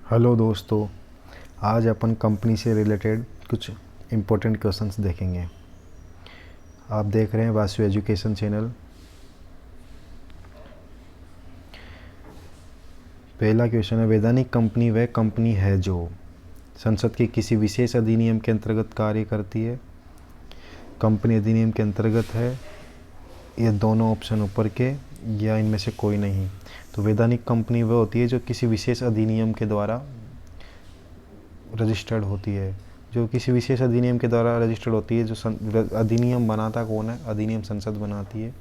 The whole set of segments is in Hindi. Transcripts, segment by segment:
हेलो दोस्तों, आज अपन कंपनी से रिलेटेड कुछ इम्पोर्टेंट क्वेश्चंस देखेंगे। आप देख रहे हैं वासु एजुकेशन चैनल। पहला क्वेश्चन है, वैधानिक कंपनी वह कंपनी है जो संसद के किसी विशेष अधिनियम के अंतर्गत कार्य करती है। कंपनी अधिनियम के अंतर्गत है, ये दोनों ऑप्शन ऊपर के या इनमें से कोई नहीं। तो वैधानिक कंपनी वह होती है जो किसी विशेष अधिनियम के द्वारा रजिस्टर्ड होती है। जो किसी विशेष अधिनियम के द्वारा रजिस्टर्ड होती है, जो अधिनियम बनाता कौन है, अधिनियम संसद बनाती है,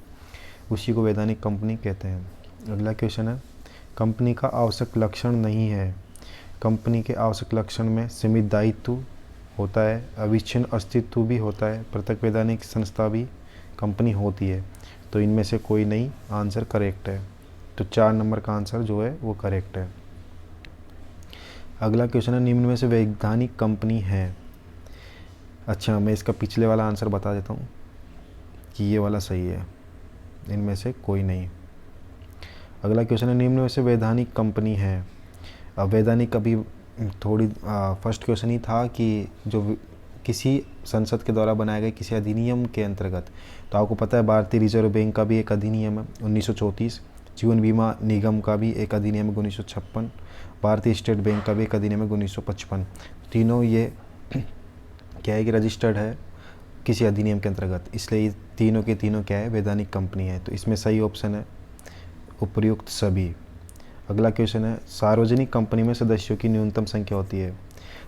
उसी को वैधानिक कंपनी कहते हैं। अगला क्वेश्चन है, कंपनी का आवश्यक लक्षण नहीं है। कंपनी के आवश्यक लक्षण में सीमित दायित्व होता है, अविच्छिन्न अस्तित्व भी होता है, पृथक वैधानिक संस्था भी कंपनी होती है। तो इनमें से कोई नहीं, आंसर करेक्ट है। तो 4 नंबर का आंसर जो है वो करेक्ट है। अगला क्वेश्चन है, निम्न में से वैधानिक कंपनी है। अच्छा, मैं इसका पिछले वाला आंसर बता देता हूँ कि ये वाला सही है, इनमें से कोई नहीं। अगला क्वेश्चन है, निम्न में से वैधानिक कंपनी है। अब वैधानिक अभी थोड़ी फर्स्ट क्वेश्चन ही था कि जो किसी संसद के द्वारा बनाए गए किसी अधिनियम के अंतर्गत। तो आपको पता है भारतीय रिजर्व बैंक का भी एक अधिनियम है 1934, जीवन बीमा निगम का भी एक अधिनियम है 1956, भारतीय स्टेट बैंक का भी एक अधिनियम है 1955। तीनों ये क्या है कि रजिस्टर्ड है किसी अधिनियम के अंतर्गत, इसलिए ये तीनों के तीनों क्या है, वैधानिक कंपनी है। तो इसमें सही ऑप्शन है उपयुक्त सभी। अगला क्वेश्चन है, सार्वजनिक कंपनी में सदस्यों की न्यूनतम संख्या होती है।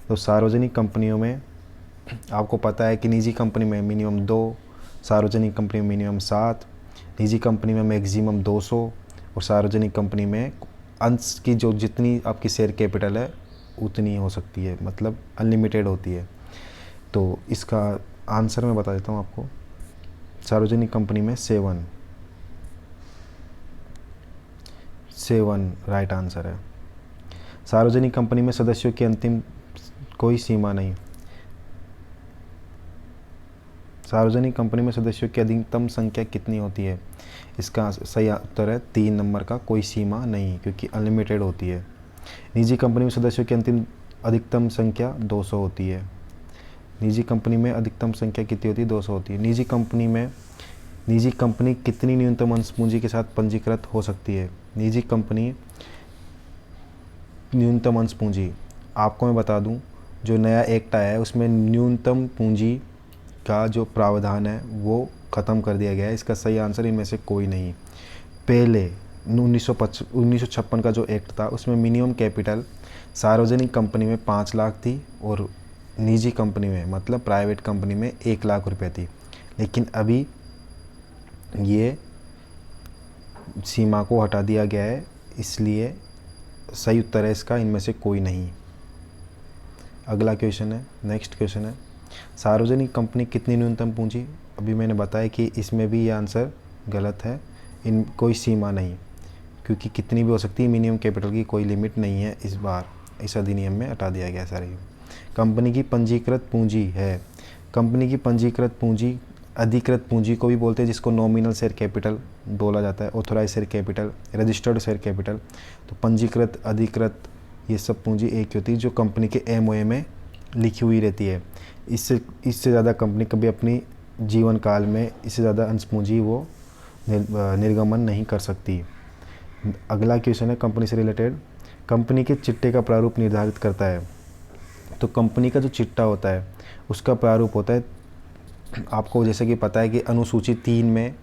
तो सार्वजनिक कंपनियों में आपको पता है कि निजी कंपनी में मिनिमम 2, सार्वजनिक कंपनी में मिनिमम 7, निजी कंपनी में मैक्सिमम 200 और सार्वजनिक कंपनी में अंश की जो जितनी आपकी शेयर कैपिटल है उतनी हो सकती है, मतलब अनलिमिटेड होती है। तो इसका आंसर मैं बता देता हूँ आपको। सार्वजनिक कंपनी में 7 राइट आंसर है। सार्वजनिक कंपनी में सदस्यों की अंतिम कोई सीमा नहीं। सार्वजनिक कंपनी में सदस्यों की अधिकतम संख्या कितनी होती है? इसका सही उत्तर है 3 नंबर का, कोई सीमा नहीं, क्योंकि अनलिमिटेड होती है। निजी कंपनी में सदस्यों की अधिकतम संख्या 200 होती है। निजी कंपनी में अधिकतम संख्या कितनी होती है? 200 होती है। निजी कंपनी कितनी न्यूनतम अंश पूंजी के साथ पंजीकृत हो सकती है? निजी कंपनी न्यूनतम अंश पूंजी, आपको मैं बता दूं, जो नया एक्ट आया है उसमें न्यूनतम पूंजी का जो प्रावधान है वो ख़त्म कर दिया गया है। इसका सही आंसर इनमें से कोई नहीं। पहले 1956 का जो एक्ट था उसमें मिनिमम कैपिटल सार्वजनिक कंपनी में 5 लाख थी और निजी कंपनी में, मतलब प्राइवेट कंपनी में 1 लाख रुपए थी। लेकिन अभी ये सीमा को हटा दिया गया है, इसलिए सही उत्तर है इसका इनमें से कोई नहीं। अगला क्वेश्चन है, नेक्स्ट क्वेश्चन है, सार्वजनिक कंपनी कितनी न्यूनतम पूंजी? अभी मैंने बताया कि इसमें भी ये आंसर गलत है, इन कोई सीमा नहीं, क्योंकि कितनी भी हो सकती है, मिनिमम कैपिटल की कोई लिमिट नहीं है। इस बार इस अधिनियम में हटा दिया गया सारी। कंपनी की पंजीकृत पूंजी है। कंपनी की पंजीकृत पूंजी अधिकृत पूंजी को भी बोलते हैं, जिसको नॉमिनल शेयर कैपिटल बोला जाता है, authorise share capital, registered share capital. तो पंजीकृत, अधिकृत, ये सब पूंजी एक ही होती है जो कंपनी के एमओए में लिखी हुई रहती है। इससे ज़्यादा कंपनी कभी अपनी जीवन काल में इससे ज़्यादा अंश पूंजी वो निर्गमन नहीं कर सकती। अगला क्वेश्चन है कंपनी से रिलेटेड, कंपनी के चिट्टे का प्रारूप निर्धारित करता है। तो कंपनी का जो चिट्टा होता है उसका प्रारूप होता है, आपको जैसे कि पता है कि अनुसूची 3 में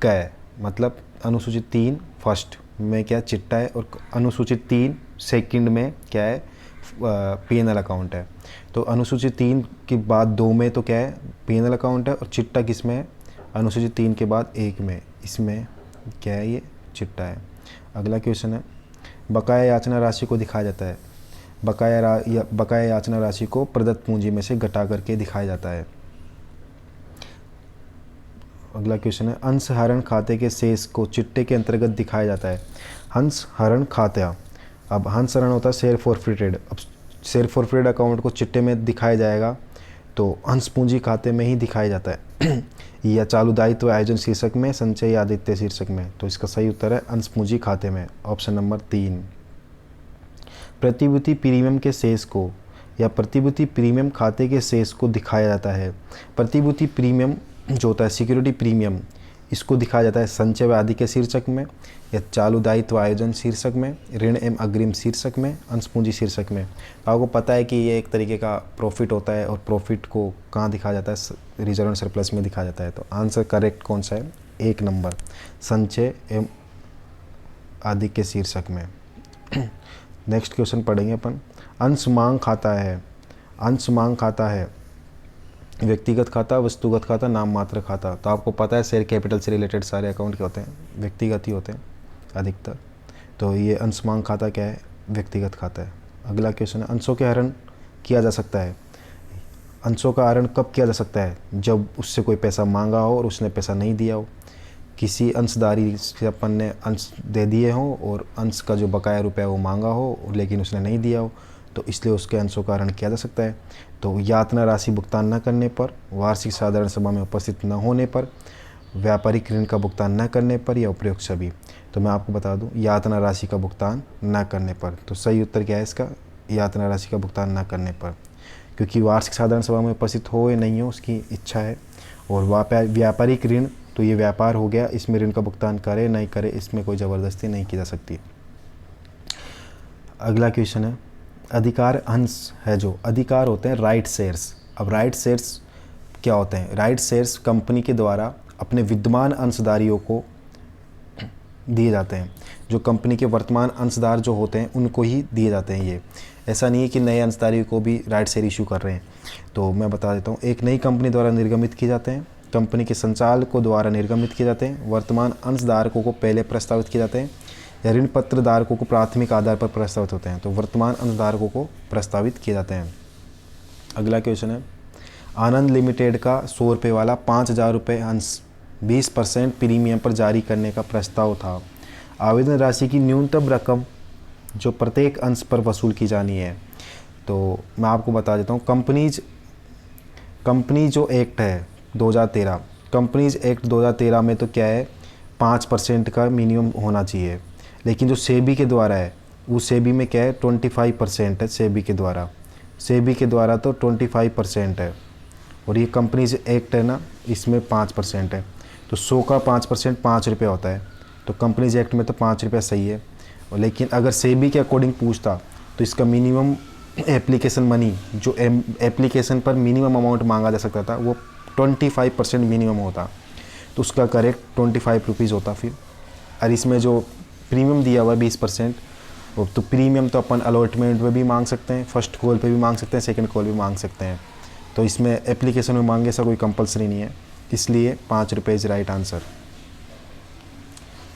क्या है, मतलब अनुसूची 3 फर्स्ट में क्या चिट्टा है और अनुसूची 3 सेकंड में क्या है, पीएनएल अकाउंट है। तो अनुसूची 3 के बाद 2 में तो क्या है, पीएनएल अकाउंट है, और चिट्टा किस में है, अनुसूची 3 के बाद 1 में, इसमें क्या है, ये चिट्टा है। अगला क्वेश्चन है, बकाया याचना राशि को दिखाया जाता है। बकाया याचना राशि को प्रदत्त पूंजी में से घटा करके दिखाया जाता है। अगला क्वेश्चन है, अंश हरण खाते के शेष को चिट्टे के अंतर्गत दिखाया जाता है। हंस हरण खाता, अब हंस हरण होता है शेयर फॉरफिटेड। अब शेयर फॉरफिटेड अकाउंट को चिट्टे में दिखाया जाएगा तो अंश पूंजी खाते में ही दिखाया जाता है या चालू दायित्व आयोजन शीर्षक में, संचय या आदित्य शीर्षक में। तो इसका सही उत्तर है अंश पूंजी खाते में, ऑप्शन नंबर 3। प्रतिभूति प्रीमियम के शेष को या प्रतिभूति प्रीमियम खाते के शेष को दिखाया जाता है। प्रतिभूति प्रीमियम जो होता है सिक्योरिटी प्रीमियम, इसको दिखाया जाता है संचय व आदि के शीर्षक में या चालू दायित्व आयोजन शीर्षक में, ऋण एवं अग्रिम शीर्षक में, अंश पूंजी शीर्षक में। तो आपको पता है कि ये एक तरीके का प्रॉफिट होता है और प्रॉफिट को कहाँ दिखाया जाता है, रिजर्व एंड सरप्लस में दिखाया जाता है। तो आंसर करेक्ट कौन सा है, 1 नंबर, संचय एवं आदि के शीर्षक में। नेक्स्ट क्वेश्चन पढ़ेंगे अपन। अंश मांग खाता है, अंश मांग खाता है व्यक्तिगत खाता, वस्तुगत खाता, नाम मात्र खाता। तो आपको पता है शेयर कैपिटल से रिलेटेड सारे अकाउंट क्या होते हैं, व्यक्तिगत ही होते हैं अधिकतर। तो ये अंश मांग खाता क्या है, व्यक्तिगत खाता है। अगला क्वेश्चन है, अंशों के हरण किया जा सकता है। अंशों का हरण कब किया जा सकता है, जब उससे कोई पैसा मांगा हो और उसने पैसा नहीं दिया हो। किसी अंशधारी से अपन ने अंश दे दिए हों और अंश का जो बकाया रुपया वो मांगा हो लेकिन उसने नहीं दिया हो, तो इसलिए उसके अंशों का हरण किया जा सकता है। तो यातना राशि भुगतान न करने पर, वार्षिक साधारण सभा में उपस्थित न होने पर, व्यापारिक ऋण का भुगतान न करने पर या उपरोक्त सभी। तो मैं आपको बता दूं, यातना राशि का भुगतान न करने पर। तो सही उत्तर क्या है इसका, यातना राशि का भुगतान न करने पर, क्योंकि वार्षिक साधारण सभा में उपस्थित हो या नहीं हो उसकी इच्छा है। और व्यापारिक ऋण तो ये व्यापार हो गया, इसमें ऋण का भुगतान करे नहीं करे इसमें कोई ज़बरदस्ती नहीं की जा सकती। अगला क्वेश्चन है, अधिकार अंश है, जो अधिकार होते हैं राइट शेयर्स। अब राइट शेयर्स क्या होते हैं, राइट शेयर्स कंपनी के द्वारा अपने विद्यमान अंशधारियों को दिए जाते हैं। जो कंपनी के वर्तमान अंशधार जो होते हैं उनको ही दिए जाते हैं ये, ऐसा नहीं है कि नए अंशधारियों को भी राइट शेयर इशू कर रहे हैं। तो मैं बता देता हूँ, एक नई कंपनी द्वारा निर्गमित किए जाते हैं, कंपनी के संचालकों द्वारा निर्गमित किए जाते हैं, वर्तमान अंशधारकों को पहले प्रस्तावित किए जाते हैं, या ऋण पत्र धारकों को प्राथमिक आधार पर प्रस्तावित होते हैं। तो वर्तमान अंशधारकों को प्रस्तावित किए जाते हैं। अगला क्वेश्चन है, आनंद लिमिटेड का 100 रुपये वाला 5,000 रुपये अंश 20% प्रीमियम पर जारी करने का प्रस्ताव था। आवेदन राशि की न्यूनतम रकम जो प्रत्येक अंश पर वसूल की जानी है। तो मैं आपको बता देता हूँ, कंपनी जो एक्ट है 2013, कंपनीज एक्ट 2013 में तो क्या है 5% का मिनिमम होना चाहिए, लेकिन जो सेबी के द्वारा है वो सेबी में क्या है 25% है। सेबी के द्वारा तो 25% है, और ये कंपनीज एक्ट है ना, इसमें 5% है। तो 100 का 5% 5 रुपये होता है। तो कंपनीज एक्ट में तो 5 रुपये सही है, और लेकिन अगर सेबी के अकॉर्डिंग पूछता तो इसका मिनिमम एप्लीकेशन मनी, जो एप्लीकेशन पर मिनिमम अमाउंट मांगा जा सकता था वो 25% मिनिमम होता। तो उसका करेक्ट 25 रुपीज़ होता फिर। और इसमें जो प्रीमियम दिया हुआ है 20%, तो प्रीमियम तो अपन अलॉटमेंट में भी मांग सकते हैं, फर्स्ट कॉल पे भी मांग सकते हैं, सेकंड कॉल भी मांग सकते हैं। तो इसमें एप्लीकेशन में मांगे ऐसा कोई कंपलसरी नहीं है, इसलिए 5 रुपये is right answer.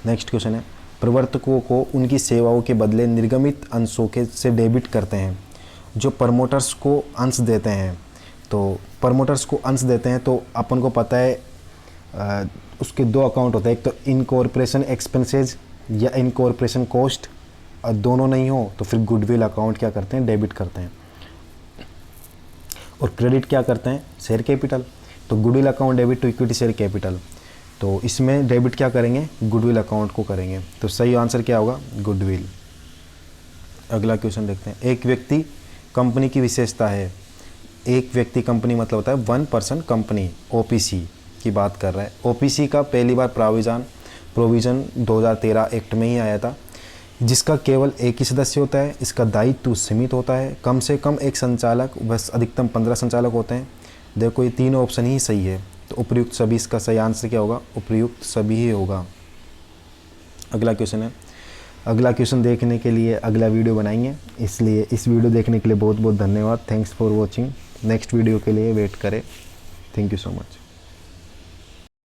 Next question है, प्रवर्तकों को उनकी सेवाओं के बदले निर्गमित अंशों के से डेबिट करते हैं जो प्रमोटर्स को अंश देते हैं। तो प्रमोटर्स को अंश देते हैं तो अपन को पता है उसके 2 अकाउंट होते हैं, एक तो इनकॉर्पोरेशन एक्सपेंसेस या इनकॉर्पोरेशन कॉस्ट, और दोनों नहीं हो तो फिर गुडविल अकाउंट क्या करते हैं, डेबिट करते हैं, और क्रेडिट क्या करते हैं, शेयर कैपिटल। तो goodwill account debit to equity share capital. तो इसमें डेबिट क्या करेंगे, गुडविल अकाउंट को करेंगे। तो सही आंसर क्या होगा, गुडविल। अगला क्वेश्चन देखते हैं, एक व्यक्ति कंपनी की विशेषता है। एक व्यक्ति कंपनी मतलब होता है 1 पर्सन कंपनी, ओपीसी की बात कर रहा है। ओपीसी का पहली बार प्रोविज़न 2013 एक्ट में ही आया था, जिसका केवल एक ही सदस्य होता है, इसका दायित्व सीमित होता है, कम से कम एक संचालक, बस अधिकतम 15 संचालक होते हैं। देखो ये तीनों ऑप्शन ही सही है, तो उपयुक्त सभी, इसका सही आंसर क्या होगा, उपयुक्त सभी ही होगा। अगला क्वेश्चन है, अगला क्वेश्चन देखने के लिए अगला वीडियो बनाएंगे, इसलिए इस वीडियो देखने के लिए बहुत बहुत धन्यवाद। Thanks for watching. Next video के लिए वेट करें। Thank you so much.